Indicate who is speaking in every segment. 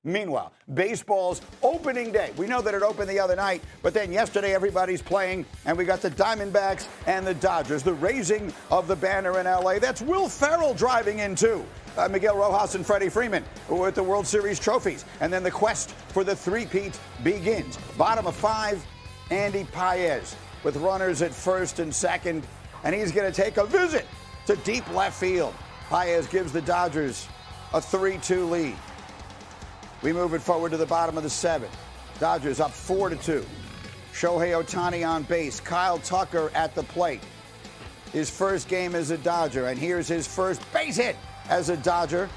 Speaker 1: Meanwhile, baseball's opening day. We know that it opened the other night, but then yesterday everybody's playing, and we got the Diamondbacks and the Dodgers, the raising of the banner in L.A. That's Will Ferrell driving in, too. Miguel Rojas and Freddie Freeman with the World Series trophies. And then the quest for the three-peat begins. Bottom of 5, Andy Paez with runners at first and second, and he's going to take a visit to deep left field. Paez gives the Dodgers a 3-2 lead. We move it forward to the bottom of the 7th. Dodgers up 4-2. Shohei Ohtani on base. Kyle Tucker at the plate. His first game as a Dodger, and here's his first base hit as a Dodger.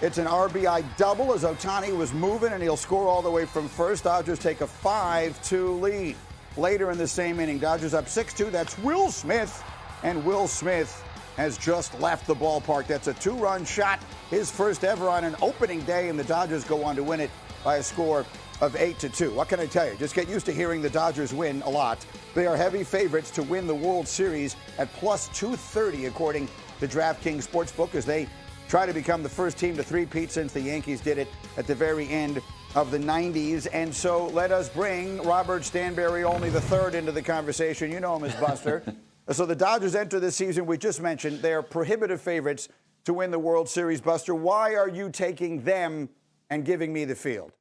Speaker 1: It's an RBI double as Ohtani was moving, and he'll score all the way from first. Dodgers take a 5-2 lead. Later in the same inning, Dodgers up 6-2. That's Will Smith, and Will Smith has just left the ballpark. That's a 2-run shot, his first ever on an opening day, and the Dodgers go on to win it by a score of 8-2. What can I tell you? Just get used to hearing the Dodgers win a lot. They are heavy favorites to win the World Series at plus 230, according to DraftKings Sportsbook, as they try to become the first team to three-peat since the Yankees did it at the very end of the 90s. And so let us bring Robert Stanberry only III into the conversation. You know him as Buster. So the Dodgers enter this season, we just mentioned, they are prohibitive favorites to win the World Series. Buster, why are you taking them and giving me the field?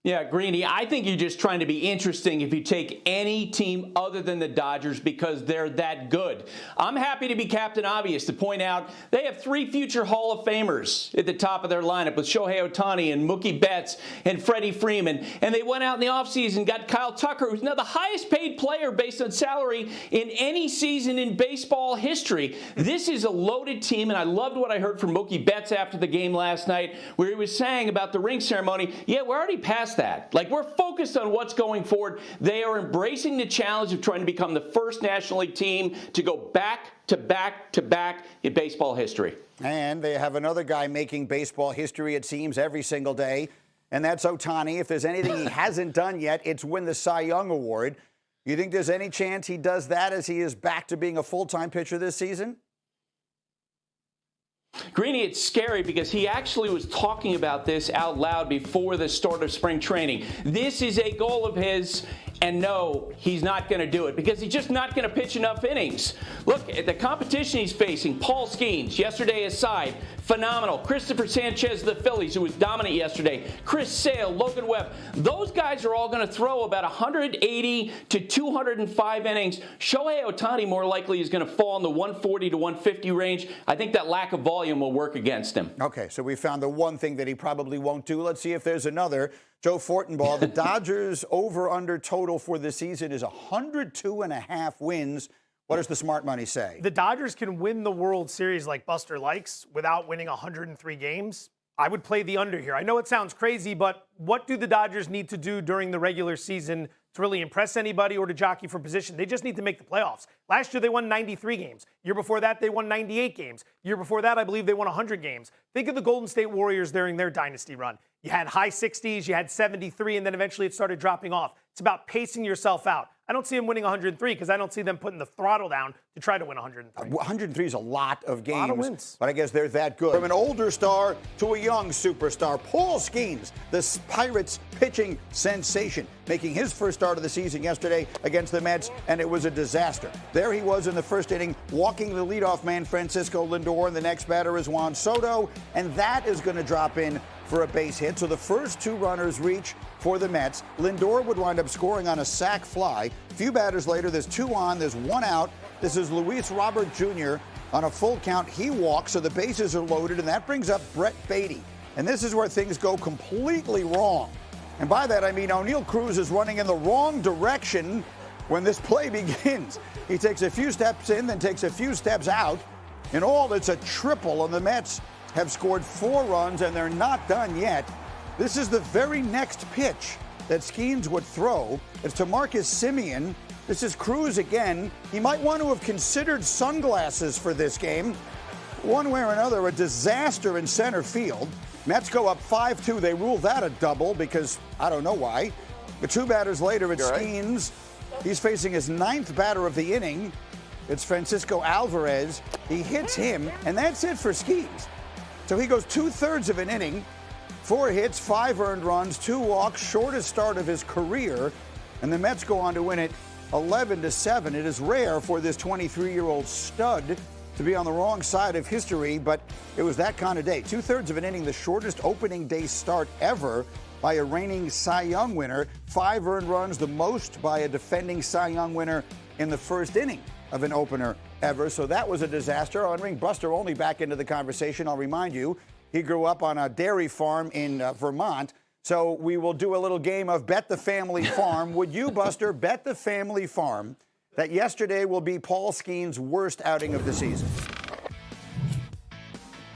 Speaker 2: Yeah, Greeny, I think you're just trying to be interesting if you take any team other than the Dodgers because they're that good. I'm happy to be Captain Obvious to point out they have 3 future Hall of Famers at the top of their lineup with Shohei Ohtani and Mookie Betts and Freddie Freeman. And they went out in the offseason, got Kyle Tucker, who's now the highest paid player based on salary in any season in baseball history. This is a loaded team, and I loved what I heard from Mookie Betts after the game last night, where he was saying about the ring ceremony, yeah, we're already past that. Like, we're focused on what's going forward. They are embracing the challenge of trying to become the first National League team to go back to back to back in baseball history.
Speaker 1: And they have another guy making baseball history, it seems, every single day, and that's Ohtani. If there's anything he hasn't done yet, it's win the Cy Young Award. You think there's any chance he does that as he is back to being a full-time pitcher this season?
Speaker 2: Greeny, it's scary because he actually was talking about this out loud before the start of spring training. This is a goal of his, and no, he's not going to do it because he's just not going to pitch enough innings. Look at the competition he's facing. Paul Skenes, yesterday aside, phenomenal. Christopher Sanchez of the Phillies, who was dominant yesterday. Chris Sale, Logan Webb. Those guys are all going to throw about 180 to 205 innings. Shohei Ohtani more likely is going to fall in the 140 to 150 range. I think that lack of volume will work against him.
Speaker 1: Okay, so we found the one thing that he probably won't do. Let's see if there's another. Joe Fortenbaugh, the Dodgers over-under total for the season is 102.5 wins. What does the smart money say?
Speaker 3: The Dodgers can win the World Series like Buster likes without winning 103 games. I would play the under here. I know it sounds crazy, but what do the Dodgers need to do during the regular season to really impress anybody or to jockey for position? They just need to make the playoffs. Last year, they won 93 games. Year before that, they won 98 games. Year before that, I believe they won 100 games. Think of the Golden State Warriors during their dynasty run. You had high 60s, you had 73, and then eventually it started dropping off. It's about pacing yourself out. I don't see them winning 103 because I don't see them putting the throttle down to try to win 103.
Speaker 1: 103 is a lot of games,
Speaker 3: a lot of wins.
Speaker 1: But I guess they're that good. From an older star to a young superstar, Paul Skenes, the Pirates pitching sensation, making his first start of the season yesterday against the Mets, and it was a disaster. There he was in the first inning, walking the leadoff man, Francisco Lindor, and the next batter is Juan Soto, and that is going to drop in for a base hit. So the first 2 runners reach for the Mets. Lindor would wind up scoring on a sac fly. A few batters later, there's 2 on, there's 1 out. This is Luis Robert Jr. on a full count. He walks, so the bases are loaded, and that brings up Brett Beatty. And this is where things go completely wrong. And by that, I mean O'Neal Cruz is running in the wrong direction when this play begins. He takes a few steps in, then takes a few steps out. In all, it's a triple, and the Mets have scored 4 runs, and they're not done yet. This is the very next pitch that Skenes would throw. It's to Marcus Semien. This is Cruz again. He might want to have considered sunglasses for this game. One way or another, a disaster in center field. Mets go up 5-2. They rule that a double because I don't know why. But 2 batters later, it's Skenes. He's facing his 9th batter of the inning. It's Francisco Alvarez. He hits him, and that's it for Skenes. So he goes 2/3 of an inning, 4 hits, 5 earned runs, 2 walks, shortest start of his career, and the Mets go on to win it 11-7. It is rare for this 23-year-old stud to be on the wrong side of history, but it was that kind of day. 2/3 of an inning, the shortest opening day start ever by a reigning Cy Young winner. 5 earned runs, the most by a defending Cy Young winner in the first inning of an opener ever. So that was a disaster. I'll bring Buster Olney back into the conversation. I'll remind you, he grew up on a dairy farm in Vermont. So we will do a little game of Bet the Family Farm. Would you, Buster, bet the family farm that yesterday will be Paul Skenes' worst outing of the season?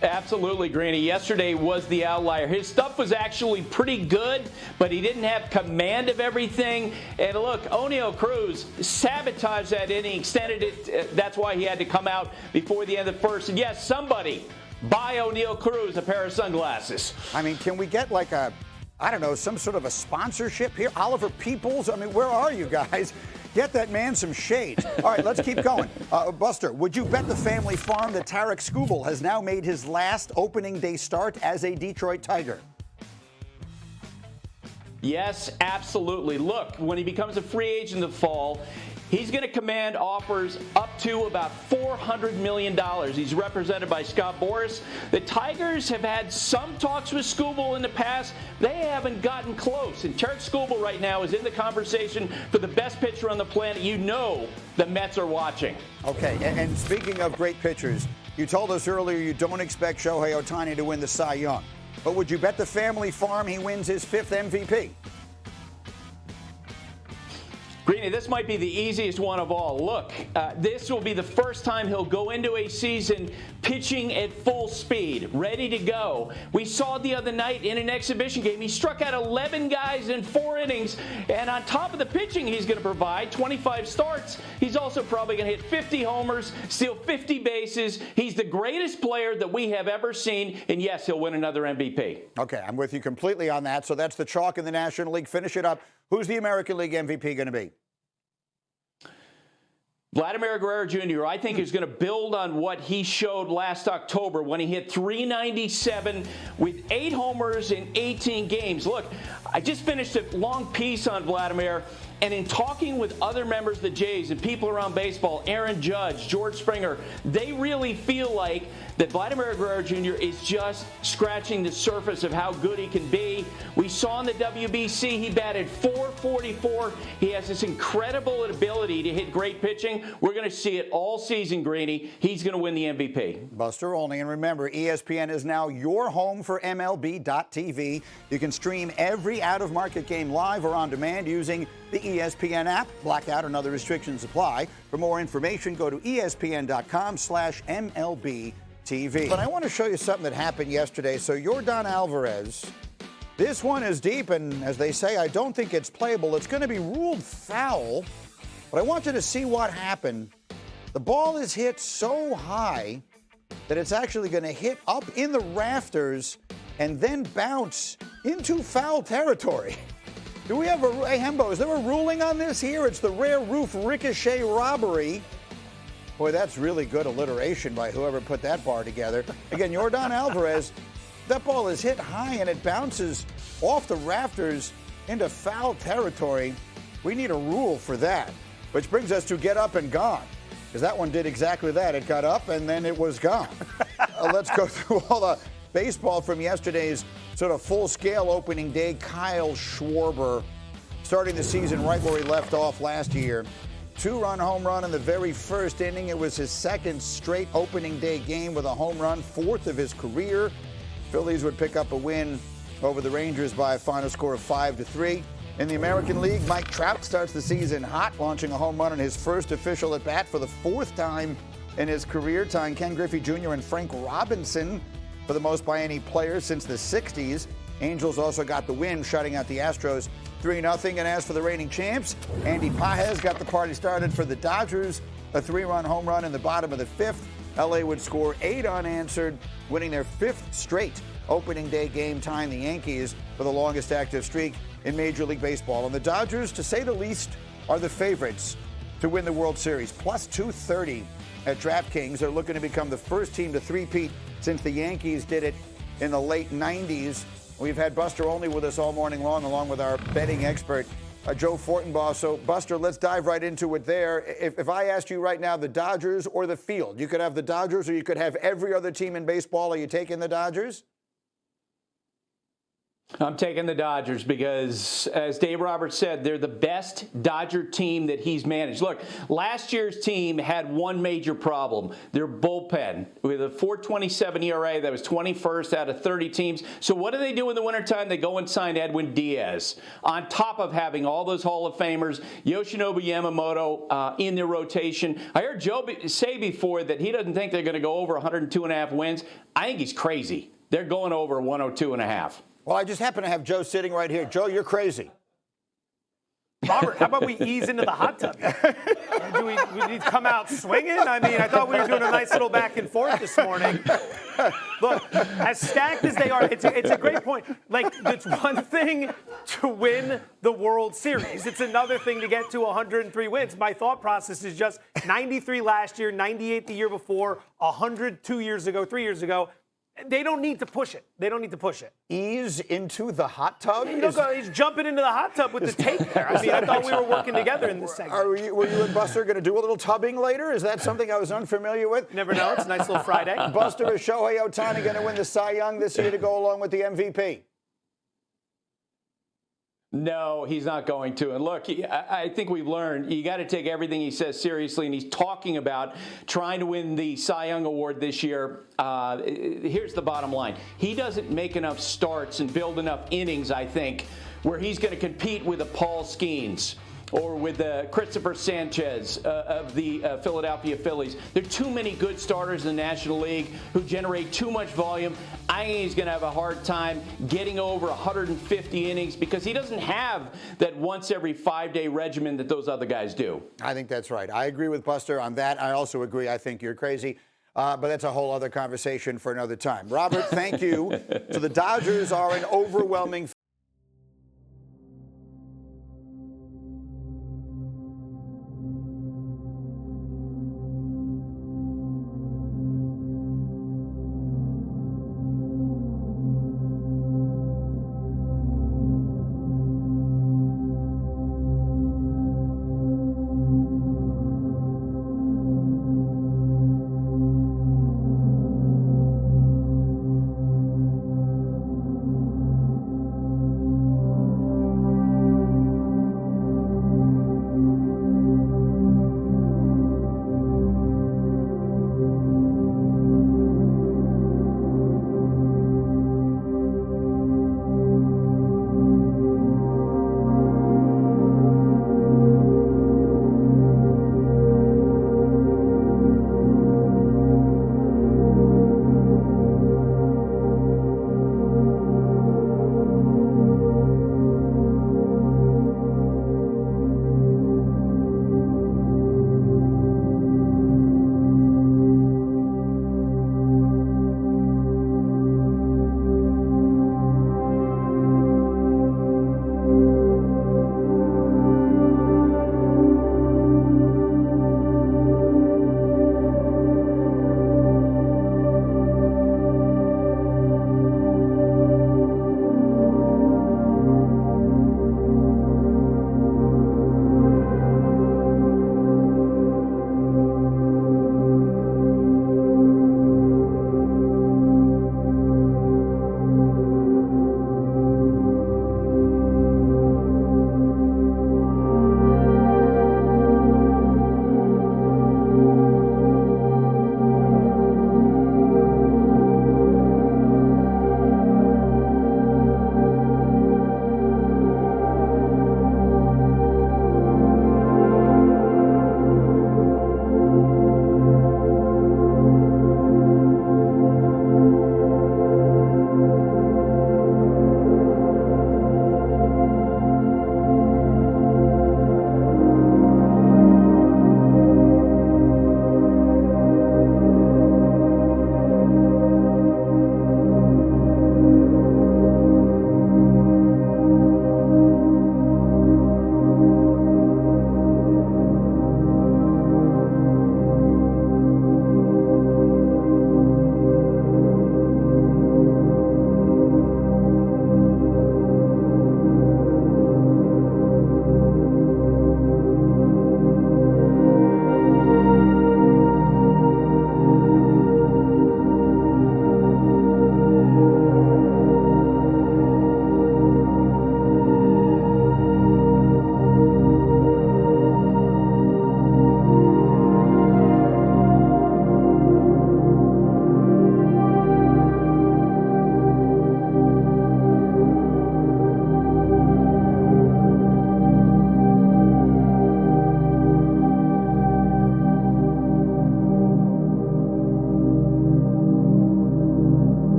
Speaker 2: Absolutely, Greeny. Yesterday was the outlier. His stuff was actually pretty good, but he didn't have command of everything. And look, Oneil Cruz sabotaged that inning, extended it. That's why he had to come out before the end of the first. And yes, somebody buy Oneil Cruz a pair of sunglasses.
Speaker 1: I mean, can we get like a, I don't know, some sort of a sponsorship here? Oliver Peoples? I mean, where are you guys? Get that man some shades. All right, let's keep going. Buster, would you bet the family farm that Tarek Skubal has now made his last opening day start as a Detroit Tiger?
Speaker 2: Yes, absolutely. Look, when he becomes a free agent in the fall, he's going to command offers up to about $400 million. He's represented by Scott Boras. The Tigers have had some talks with Skubal in the past. They haven't gotten close. And Tarek Skubal right now is in the conversation for the best pitcher on the planet. You know the Mets are watching.
Speaker 1: Okay, and speaking of great pitchers, you told us earlier you don't expect Shohei Ohtani to win the Cy Young. But would you bet the family farm he wins his 5th MVP?
Speaker 2: Greeny, this might be the easiest one of all. Look, this will be the first time he'll go into a season pitching at full speed, ready to go. We saw it the other night in an exhibition game. He struck out 11 guys in 4 innings, and on top of the pitching he's going to provide, 25 starts, he's also probably going to hit 50 homers, steal 50 bases. He's the greatest player that we have ever seen, and yes, he'll win another MVP.
Speaker 1: Okay, I'm with you completely on that. So that's the chalk in the National League. Finish it up. Who's the American League MVP going to be?
Speaker 2: Vladimir Guerrero Jr., I think, is going to build on what he showed last October when he hit .397 with 8 homers in 18 games. Look, I just finished a long piece on Vladimir, and in talking with other members of the Jays and people around baseball, Aaron Judge, George Springer, they really feel like that Vladimir Guerrero Jr. is just scratching the surface of how good he can be. We saw in the WBC he batted .444. He has this incredible ability to hit great pitching. We're going to see it all season, Greeny. He's going to win the MVP.
Speaker 1: Buster Olney. And remember, ESPN is now your home for MLB.tv. You can stream every out-of-market game live or on demand using the ESPN app. Blackout and other restrictions apply. For more information, go to ESPN.com/MLB TV. But I want to show you something that happened yesterday. So Yordan Alvarez, this one is deep, and as they say, I don't think it's playable. It's going to be ruled foul, but I want you to see what happened. The ball is hit so high that it's actually going to hit up in the rafters and then bounce into foul territory. Do we have hey, Hembo, is there a ruling on this here? It's the rare roof ricochet robbery. Boy, that's really good alliteration by whoever put that bar together. Again, Yordan Alvarez, that ball is hit high and it bounces off the rafters into foul territory. We need a rule for that, which brings us to get up and gone, because that one did exactly that. It got up and then it was gone. Let's go through all the baseball from yesterday's sort of full-scale opening day. Kyle Schwarber starting the season right where he left off last year. 2-run home run in the very first inning. It was his 2nd straight opening day game with a home run, 4th of his career. Phillies would pick up a win over the Rangers by a final score of 5-3. In the American League, Mike Trout starts the season hot, launching a home run in his first official at-bat for the 4th time in his career, tying Ken Griffey Jr. and Frank Robinson for the most by any player since the 60s. Angels also got the win, shutting out the Astros 3-0. And as for the reigning champs, Andy Pages got the party started for the Dodgers. A 3-run home run in the bottom of the 5th. LA would score 8 unanswered, winning their 5th straight opening day game, tying the Yankees for the longest active streak in Major League Baseball. And the Dodgers, to say the least, are the favorites to win the World Series. Plus 230 at DraftKings. They're looking to become the first team to three-peat since the Yankees did it in the late 90s. We've had Buster Olney with us all morning long, along with our betting expert, Joe Fortenbaugh. So, Buster, let's dive right into it there. If I asked you right now, the Dodgers or the field, you could have the Dodgers or you could have every other team in baseball. Are you taking the Dodgers?
Speaker 2: I'm taking the Dodgers because, as Dave Roberts said, they're the best Dodger team that he's managed. Look, last year's team had one major problem, their bullpen. With a 4.27 ERA, that was 21st out of 30 teams. So what do they do in the wintertime? They go and sign Edwin Diaz, on top of having all those Hall of Famers, Yoshinobu Yamamoto in their rotation. I heard Joe say before that he doesn't think they're going to go over 102.5 wins. I think he's crazy. They're going over 102.5.
Speaker 1: Well, I just happen to have Joe sitting right here. Joe, you're crazy.
Speaker 3: Robert, how about we ease into the hot tub? Do we need to come out swinging? I mean, I thought we were doing a nice little back and forth this morning. Look, as stacked as they are, it's a great point. Like, it's one thing to win the World Series. It's another thing to get to 103 wins. My thought process is just 93 last year, 98 the year before, 100 2 years ago, 3 years ago. They don't need to push it. They don't need to push it.
Speaker 1: Ease into the hot tub?
Speaker 3: Look, he's jumping into the hot tub with the tape there. I mean, I thought we were working together in this segment.
Speaker 1: Were you and Buster going to do a little tubbing later? Is that something I was unfamiliar with?
Speaker 3: Never know. It's a nice little Friday.
Speaker 1: Buster, is Shohei Ohtani going to win the Cy Young this year to go along with the MVP?
Speaker 2: No, he's not going to. And look, I think we've learned you got to take everything he says seriously, and he's talking about trying to win the Cy Young Award this year. Here's the bottom line. He doesn't make enough starts and build enough innings, I think, where he's going to compete with a Paul Skenes or with Christopher Sanchez of the Philadelphia Phillies. There are too many good starters in the National League who generate too much volume. I think he's going to have a hard time getting over 150 innings because he doesn't have that once every 5-day regimen that those other guys do.
Speaker 1: I think that's right. I agree with Buster on that. I also agree. I think you're crazy. But that's a whole other conversation for another time. Robert, thank you. So the Dodgers are an overwhelming